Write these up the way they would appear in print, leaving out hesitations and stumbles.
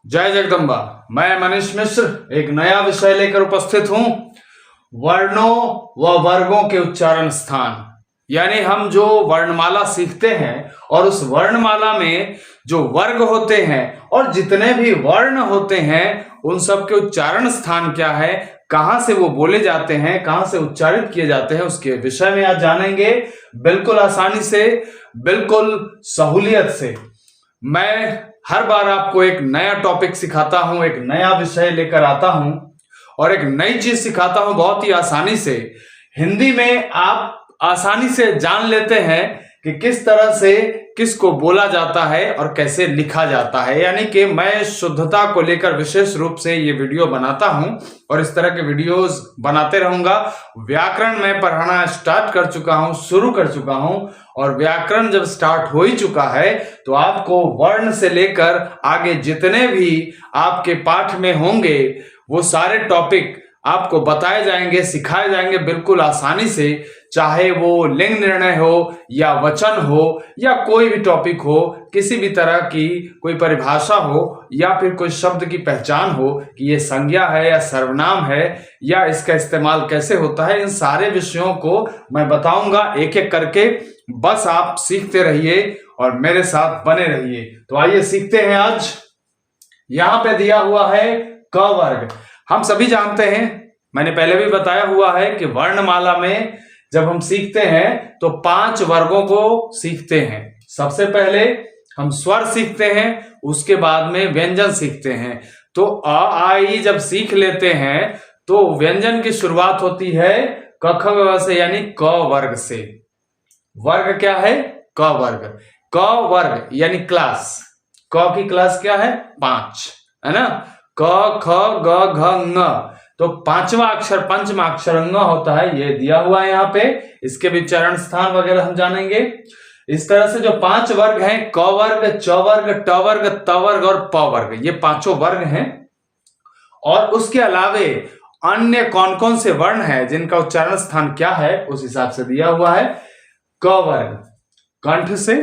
जय जगदम्बा। मैं मनीष मिश्र एक नया विषय लेकर उपस्थित हूं, वर्णों व वर्गों के उच्चारण स्थान। यानी हम जो वर्णमाला सीखते हैं और उस वर्णमाला में जो वर्ग होते हैं और जितने भी वर्ण होते हैं उन सब के उच्चारण स्थान क्या है, कहां से वो बोले जाते हैं, कहां से उच्चारित किए जाते हैं, उसके विषय में आज जानेंगे। बिल्कुल आसानी से, बिल्कुल सहूलियत से। मैं हर बार आपको एक नया टॉपिक सिखाता हूं, एक नया विषय लेकर आता हूं और एक नई चीज सिखाता हूं बहुत ही आसानी से। हिंदी में आप आसानी से जान लेते हैं कि किस तरह से किसको बोला जाता है और कैसे लिखा जाता है। यानी कि मैं शुद्धता को लेकर विशेष रूप से ये वीडियो बनाता हूं और इस तरह के वीडियोस बनाते रहूंगा। व्याकरण मैं पढ़ाना स्टार्ट कर चुका हूं, शुरू कर चुका हूं, और व्याकरण जब स्टार्ट हो ही चुका है तो आपको वर्ण से लेकर आगे जितने भी आपके पाठ में होंगे वो सारे टॉपिक आपको बताए जाएंगे, सिखाए जाएंगे बिल्कुल आसानी से। चाहे वो लिंग निर्णय हो या वचन हो या कोई भी टॉपिक हो, किसी भी तरह की कोई परिभाषा हो या फिर कोई शब्द की पहचान हो कि ये संज्ञा है या सर्वनाम है या इसका इस्तेमाल कैसे होता है, इन सारे विषयों को मैं बताऊंगा एक एक करके। बस आप सीखते रहिए और मेरे साथ बने रहिए। तो आइए सीखते हैं। आज यहां पे दिया हुआ है क वर्ग। हम सभी जानते हैं, मैंने पहले भी बताया हुआ है कि वर्णमाला में जब हम सीखते हैं तो 5 वर्गों को सीखते हैं। सबसे पहले हम स्वर सीखते हैं, उसके बाद में व्यंजन सीखते हैं। तो अ आ ई जब सीख लेते हैं तो व्यंजन की शुरुआत होती है क ख ग से, यानी क वर्ग से। वर्ग क्या है? क वर्ग। क वर्ग यानी क्लास। क की क्लास क्या है? 5, है ना। क ख ग घ ङ, तो 5वां अक्षर पंचमा अक्षर ङ होता है, ये दिया हुआ है यहाँ पे। इसके भी चरण स्थान वगैरह हम जानेंगे। इस तरह से जो 5 वर्ग हैं, क वर्ग, च वर्ग, ट वर्ग, त वर्ग और प वर्ग, ये 5 वर्ग हैं। और उसके अलावे अन्य कौन कौन से वर्ण हैं जिनका उच्चारण स्थान क्या है उस हिसाब से दिया हुआ है। क वर्ग कंठ से।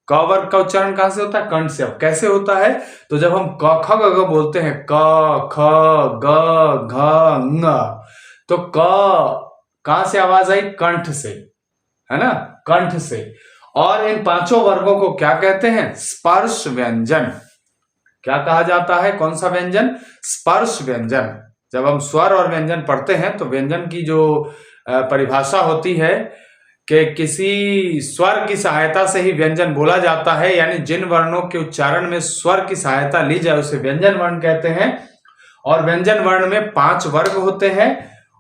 क वर्ग का उच्चारण कहां से होता है? कंठ से। अब कैसे होता है? तो जब हम क ख ग घ बोलते हैं, क ख ग घ ङ, तो क कहां से आवाज आई? कंठ से, है ना, कंठ से। और इन 5 वर्गों को क्या कहते हैं? स्पर्श व्यंजन। क्या कहा जाता है? कौन सा व्यंजन? स्पर्श व्यंजन। जब हम स्वर और व्यंजन पढ़ते हैं तो व्यंजन की जो परिभाषा होती है कि किसी स्वर की सहायता से ही व्यंजन बोला जाता है, यानी जिन वर्णों के उच्चारण में स्वर की सहायता ली जाए उसे व्यंजन वर्ण कहते हैं। और व्यंजन वर्ण में 5 वर्ग होते हैं,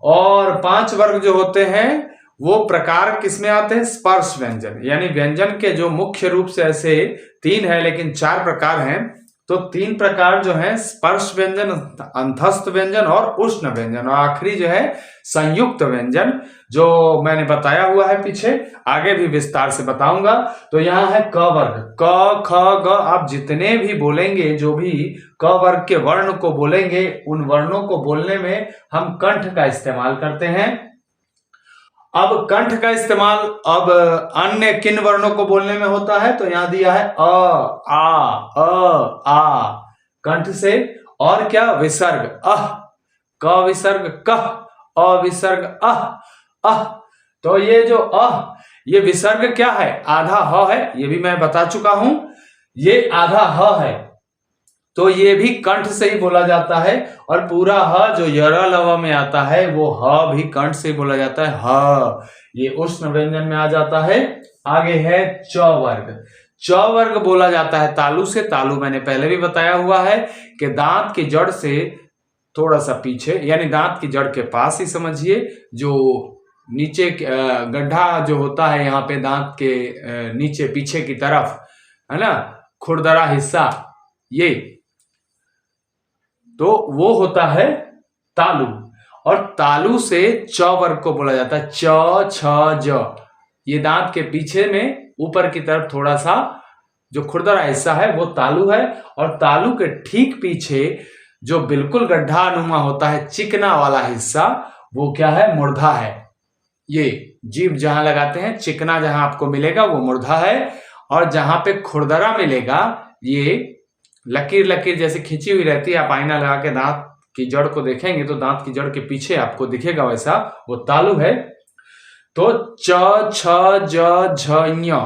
और 5 वर्ग जो होते हैं वो प्रकार किसमें आते हैं? स्पर्श व्यंजन। यानी व्यंजन के जो मुख्य रूप से ऐसे 3 है लेकिन 4 प्रकार हैं। तो 3 प्रकार जो है स्पर्श व्यंजन, अंतस्थ व्यंजन और उष्ण व्यंजन, और आखिरी जो है संयुक्त व्यंजन, जो मैंने बताया हुआ है पीछे, आगे भी विस्तार से बताऊंगा। तो यहाँ है क वर्ग। क ख ग, आप जितने भी बोलेंगे, जो भी क वर्ग के वर्ण को बोलेंगे, उन वर्णों को बोलने में हम कंठ का इस्तेमाल करते हैं। अब कंठ का इस्तेमाल अब अन्य किन वर्णों को बोलने में होता है? तो यहां दिया है आ कंठ से। और क्या? विसर्ग अह, क विसर्ग कह, अ विसर्ग अह। तो ये जो ये विसर्ग क्या है? आधा ह है, ये भी मैं बता चुका हूं, ये आधा ह है, तो ये भी कंठ से ही बोला जाता है। और पूरा ह जो यरा लवा में आता है वो ह भी कंठ से ही बोला जाता है, ह। ये उष्ण व्यंजन में आ जाता है। आगे है च वर्ग। च वर्ग बोला जाता है तालु से। तालु मैंने पहले भी बताया हुआ है कि दांत की जड़ से थोड़ा सा पीछे, यानी दांत की जड़ के पास ही समझिए, जो नीचे गड्ढा जो होता है यहाँ पे दांत के नीचे पीछे की तरफ, है ना, खुरदरा हिस्सा, ये तो वो होता है तालु। और तालु से च वर्ग को बोला जाता है च छ ज। ये दांत के पीछे में ऊपर की तरफ थोड़ा सा जो खुरदरा हिस्सा है वो तालु है। और तालु के ठीक पीछे जो बिल्कुल गड्ढा नुमा होता है, चिकना वाला हिस्सा, वो क्या है? मूर्धा है। ये जीभ जहां लगाते हैं, चिकना जहां आपको मिलेगा वो मूर्धा है, और जहां पे खुरदरा मिलेगा ये लकीर लकीर जैसे खींची हुई रहती है, आप आईना लगा के दांत की जड़ को देखेंगे तो दांत की जड़ के पीछे आपको दिखेगा वैसा, वो तालु है। तो च छ ज झ ञ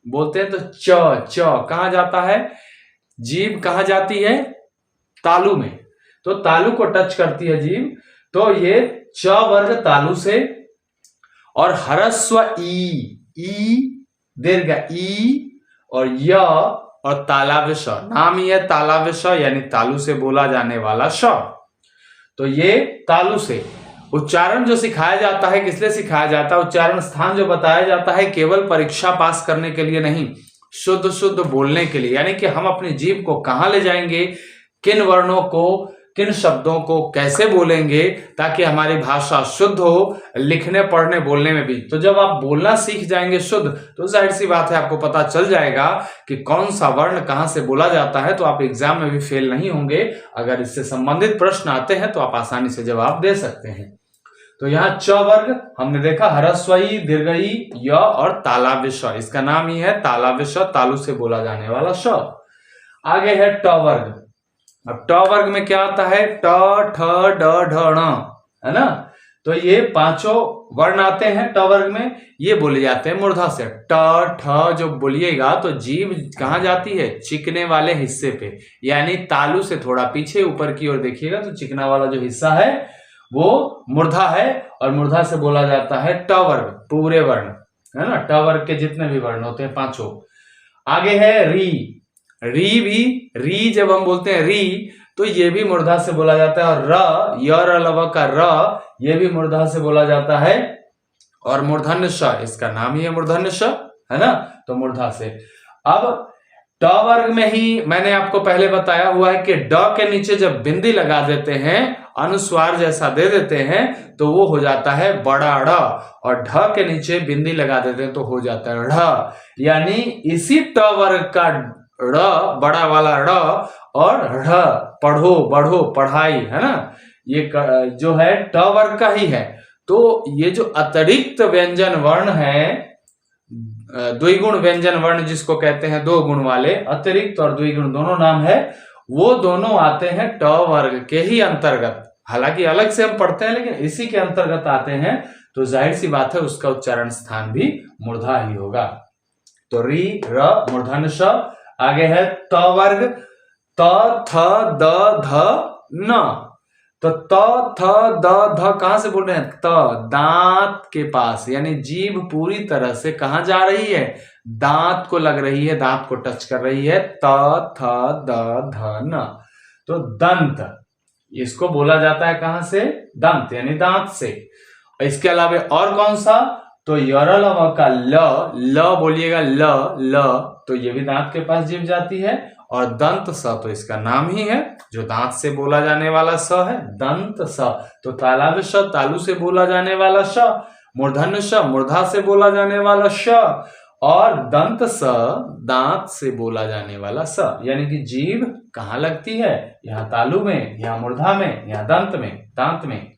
बोलते हैं तो च कहाँ जाता है, जीभ कहाँ जाती है, तालु में। तो तालु को टच करती है जीभ, तो ये च वर्ग तालु से। और ह्रस्व ई दीर्घ ई और य और तालव्य श, नाम ही है तालव्य श यानी तालु से बोला जाने वाला श। तो ये तालु से उच्चारण जो सिखाया जाता है, किसलिए सिखाया जाता है, उच्चारण स्थान जो बताया जाता है केवल परीक्षा पास करने के लिए नहीं, शुद्ध शुद्ध बोलने के लिए। यानी कि हम अपनी जीभ को कहाँ ले जाएंगे, किन वर्णों को, किन शब्दों को कैसे बोलेंगे ताकि हमारी भाषा शुद्ध हो, लिखने पढ़ने बोलने में भी। तो जब आप बोलना सीख जाएंगे शुद्ध, तो जाहिर सी बात है आपको पता चल जाएगा कि कौन सा वर्ण कहाँ से बोला जाता है, तो आप एग्जाम में भी फेल नहीं होंगे। अगर इससे संबंधित प्रश्न आते हैं तो आप आसानी से जवाब दे सकते हैं। तो यहाँ च वर्ग हमने देखा, ह्रस्व ई, दीर्घ ई, य और तालव्य श, इसका नाम ही है तालव्य श, तालु से बोला जाने वाला श। आगे है ट वर्ग। अब ट वर्ग में क्या आता है, ट ठ ड ढ ण, है ना। तो ये पांचों वर्ण आते हैं ट वर्ग में, ये बोले जाते हैं मूर्धा से। ट ठ जो बोलिएगा तो जीभ कहाँ जाती है, चिकने वाले हिस्से पे, यानी तालु से थोड़ा पीछे ऊपर की ओर देखिएगा तो चिकना वाला जो हिस्सा है वो मूर्धा है, और मूर्धा से बोला जाता है ट वर्ग, पूरे वर्ण, है ना। ट वर्ग के जितने भी वर्ण होते हैं पांचों। आगे है री। री भी, री जब हम बोलते हैं री तो ये भी मूर्धा से बोला जाता है। और र, य र लव का र, ये भी मूर्धा से बोला जाता है। और मूर्धन्य श, इसका नाम ही है मूर्धन्य श, है ना। तो मूर्धा से। अब ट वर्ग में ही मैंने आपको पहले बताया हुआ है कि ड के नीचे जब बिंदी लगा देते हैं, अनुस्वार जैसा दे देते हैं, तो वो हो जाता है बड़ा ड़, और ढ के नीचे बिंदी लगा देते हैं तो हो जाता है ढ़। यानी इसी ट वर्ग का ड़, बड़ा वाला ड़, और ढ़, पढ़ो बढ़ो पढ़ाई, है ना, ये जो है ट वर्ग का ही है। तो ये जो अतिरिक्त व्यंजन वर्ण है, द्विगुण व्यंजन वर्ण जिसको कहते हैं, दो गुण वाले, अतिरिक्त और द्विगुण दोनों नाम है, वो दोनों आते हैं ट वर्ग के ही अंतर्गत। हालांकि अलग से हम पढ़ते हैं लेकिन इसी के अंतर्गत आते हैं, तो जाहिर सी बात है उसका उच्चारण स्थान भी मूर्धा ही होगा। तो री, र, मूर्धन्य श। आगे है त वर्ग। त थ द ध न। तो त थ द ध कहां से बोल रहे हैं, त, दांत के पास, यानी जीभ पूरी तरह से कहां जा रही है, दांत को लग रही है, दांत को टच कर रही है। त थ द ध न। तो दंत, इसको बोला जाता है कहां से, दंत यानी दांत से। इसके अलावा और कौन सा, तो यरलव का ल बोलिएगा, ल, तो ये भी दांत के पास जीभ जाती है। और दंत स, तो इसका नाम ही है जो दांत से बोला जाने वाला स है, दंत स। तो तालव्य श, तालु से बोला जाने वाला श, मूर्धन्य श, मूर्धा से बोला जाने वाला श, और दंत स, दांत से बोला जाने वाला स। यानी कि जीभ कहाँ लगती है, यहाँ तालु में, यहाँ मूर्धा में, यहाँ दंत में, दांत में।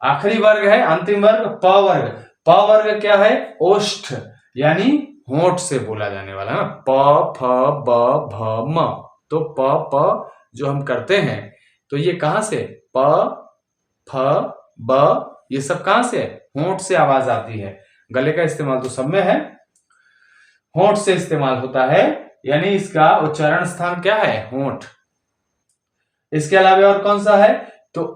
आखिरी वर्ग है, अंतिम वर्ग, प वर्ग। प वर्ग क्या है, ओष्ठ, यानी होंठ से बोला जाने वाला है। प फ ब भ म। तो प प जो हम करते हैं तो ये कहां से, प फ ब, ये सब कहां से, होंठ से आवाज आती है। गले का इस्तेमाल तो सब में है, होंठ से इस्तेमाल होता है, यानी इसका उच्चारण स्थान क्या है, होंठ। इसके अलावा और कौन सा है, तो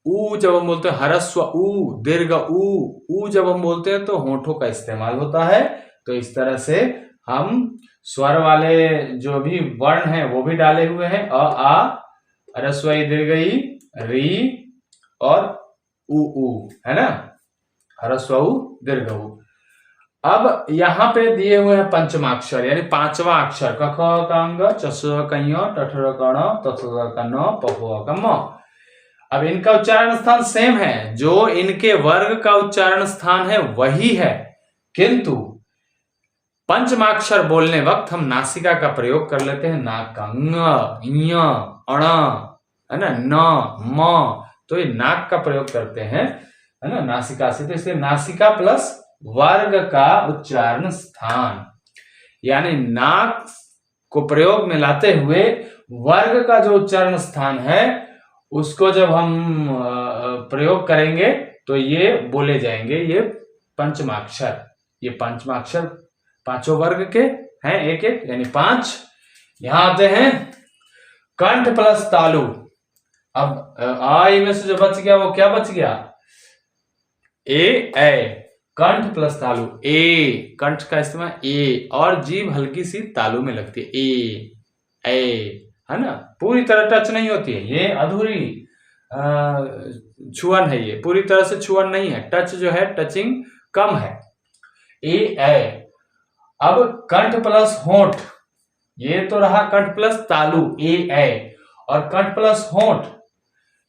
ऊ जब हम बोलते हैं, ह्रस्व ऊ, दीर्घ ऊ जब हम बोलते हैं तो होंठों का इस्तेमाल होता है। तो इस तरह से हम स्वर वाले जो भी वर्ण हैं वो भी डाले हुए हैं, अ आ, ह्रस्व ई, दीर्घ ई, री और ऊ, है ना, ह्रस्व ऊ, दीर्घ ऊ। अब यहाँ पे दिए हुए हैं पंचमाक्षर, यानी पांचवा अक्षर, क ख क ग च स क ञ ट ठ र क ण त थ द क न प फ क म। अब इनका उच्चारण स्थान सेम है, जो इनके वर्ग का उच्चारण स्थान है वही है, किंतु पंचमाक्षर बोलने वक्त हम नासिका का प्रयोग कर लेते हैं, नाक का, ङ, ञ, अण, है ना, न, म। तो ये नाक का प्रयोग करते हैं, है ना, नासिका से। तो इसलिए नासिका प्लस वर्ग का उच्चारण स्थान, यानी नाक को प्रयोग में लाते हुए वर्ग का जो उच्चारण स्थान है उसको जब हम प्रयोग करेंगे तो ये बोले जाएंगे, ये पंचमाक्षर। ये पंचमाक्षर पांचों वर्ग के हैं, एक एक यानी 5। यहां आते हैं कंठ प्लस तालु। अब आई में से जो बच गया वो क्या बच गया? ए। कंठ प्लस तालु, ए, कंठ का इस्तेमाल ए, और जीभ हल्की सी तालु में लगती है, ए, है ना, पूरी तरह टच नहीं होती है, ये अधूरी छुअन है, ये पूरी तरह से छुअन नहीं है, टच जो है टचिंग कम है, ए। अब कंठ प्लस होंठ, ये तो रहा कंठ प्लस तालु, ए, और कंठ प्लस होंठ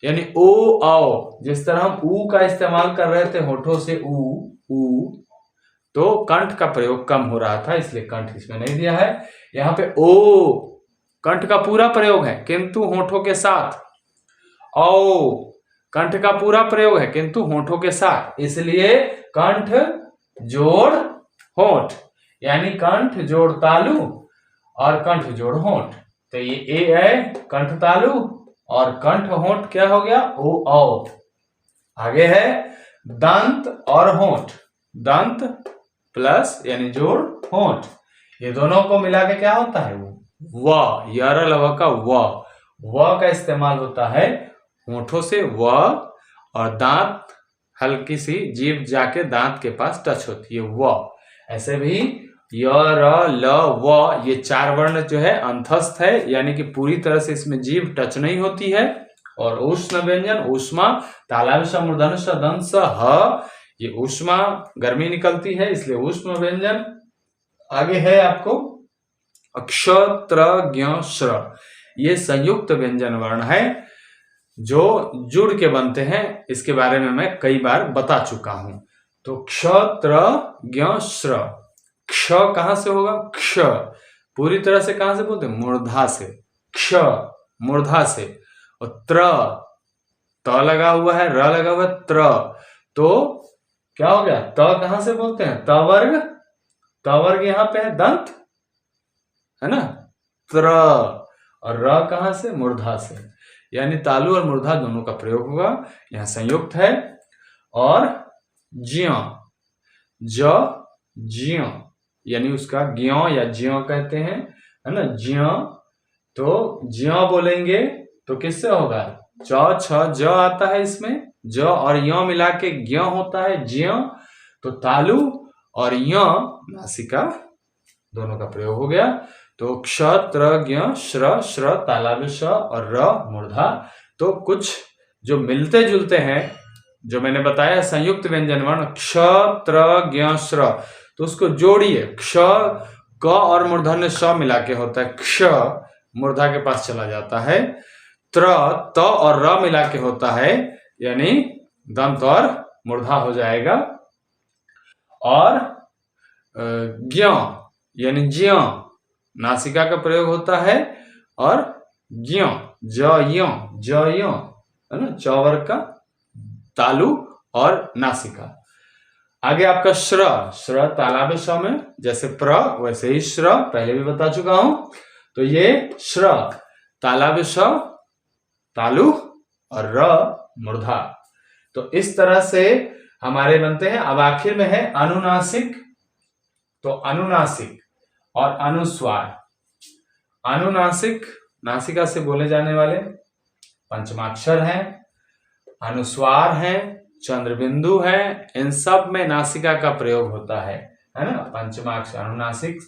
यानी ओ आओ। जिस तरह हम ऊ का इस्तेमाल कर रहे थे होठों से, ऊ, तो कंठ का प्रयोग कम हो रहा था, इसलिए कंठ इसमें नहीं दिया है। यहाँ पे ओ कंठ का पूरा प्रयोग है किंतु होठों के साथ, औ कंठ का पूरा प्रयोग है किंतु होठों के साथ, इसलिए कंठ जोड़ होठ, यानी कंठ जोड़ तालु और कंठ जोड़ होठ। तो ये ए है कंठ तालु और कंठ होठ क्या हो गया? ओ औ। आगे है दंत और होठ, दंत प्लस यानी जोड़ होठ, ये दोनों को मिला के क्या होता है? व, यार लव का व का इस्तेमाल होता है होठों से, व, और दांत हल्की सी जीभ जाके दांत के पास टच होती है, व। ऐसे भी य, र, ल, व, ये 4 वर्ण जो है अंतस्थ है, यानी कि पूरी तरह से इसमें जीभ टच नहीं होती है। और उष्ण व्यंजन, ऊष्मा, तालव्य स, मूर्धन्य स, दंत स, ह, ये ऊष्मा गर्मी निकलती है, इसलिए ऊष्म व्यंजन। आगे है आपको अक्ष, त्र, ज्ञ, श्र, ये संयुक्त व्यंजन वर्ण है जो जुड़ के बनते हैं, इसके बारे में मैं कई बार बता चुका हूं। तो क्ष, त्र, ज्ञ, श्र। क्ष कहां से होगा? क्ष पूरी तरह से कहां से बोलते हैं? मूर्धा से, क्ष मूर्धा से। और त्र, त लगा हुआ है, र लगा हुआ है, त्र, तो क्या हो गया? त कहां से बोलते हैं? त वर्ग, त वर्ग यहां पे है दंत, है ना, त्र, और र कहां से? मूर्धा से, यानी तालु और मूर्धा दोनों का प्रयोग होगा, यहां संयुक्त है। और ज्य, ज, ज्य, यानी उसका ज्ञ या ज्य कहते हैं, है ना, ज्य। तो ज्य बोलेंगे तो किससे होगा? च, छ, ज आता है इसमें, ज और य मिला के ज्ञ होता है, ज्य। तो तालु और य नासिका दोनों का प्रयोग हो गया। तो क्ष, त्र, ज्ञ, श्र, श्र तालव्य स और र मूर्धा। तो कुछ जो मिलते जुलते हैं, जो मैंने बताया संयुक्त व्यंजन वर्ण क्ष, त्र, ज्ञ, श्र, तो उसको जोड़िए। क्ष क और मूर्धन्य स मिला के होता है, क्ष मूर्धा के पास चला जाता है। त्र, त और र मिला के होता है, यानी दंत और मूर्धा हो जाएगा। और ज्ञ यानी ज्य नासिका का प्रयोग होता है। और ज्ञ, ज, है ना, च वर्ग का तालु और नासिका। आगे आपका श्र, श्र तालव्य स में जैसे प्र वैसे ही श्र, पहले भी बता चुका हूं। तो ये श्र तालव्य स, तालु और र मूर्धा। तो इस तरह से हमारे बनते हैं। अब आखिर में है अनुनासिक। तो अनुनासिक और अनुस्वार। अनुनासिक नासिका से बोले जाने वाले पंचमाक्षर हैं, अनुस्वार हैं, चंद्रबिंदु है, इन सब में नासिका का प्रयोग होता है ना। पंचमाक्षर अनुनासिक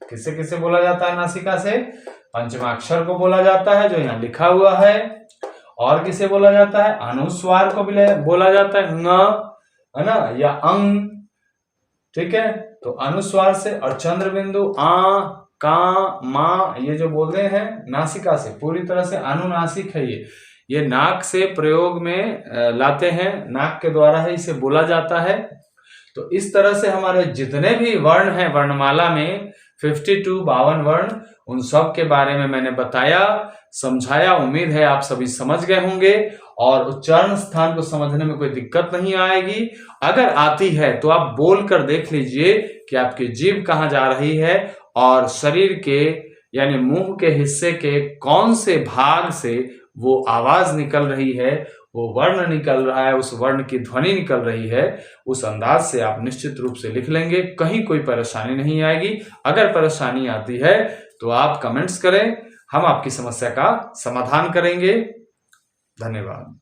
किसे किसे बोला जाता है? नासिका से पंचमाक्षर को बोला जाता है जो यहाँ लिखा हुआ है। और किसे बोला जाता है? अनुस्वार को भी बोला जाता है, न, है ना, या अंग, ठीक है। तो अनुस्वार से। और चंद्रबिंदु आ, का, मा, ये जो बोलते हैं नासिका से, पूरी तरह से अनुनासिक है। ये नाक से प्रयोग में लाते हैं, नाक के द्वारा ही इसे बोला जाता है। तो इस तरह से हमारे जितने भी वर्ण हैं वर्णमाला में 52 वर्ण, उन सब के बारे में मैंने बताया, समझाया। उम्मीद है आप सभी समझ गए होंगे और उच्चारण स्थान को समझने में कोई दिक्कत नहीं आएगी। अगर आती है तो आप बोल कर देख लीजिए कि आपकी जीभ कहाँ जा रही है और शरीर के यानी मुंह के हिस्से के कौन से भाग से वो आवाज निकल रही है, वो वर्ण निकल रहा है, उस वर्ण की ध्वनि निकल रही है, उस अंदाज से आप निश्चित रूप से लिख लेंगे, कहीं कोई परेशानी नहीं आएगी। अगर परेशानी आती है तो आप कमेंट्स करें, हम आपकी समस्या का समाधान करेंगे। धन्यवाद।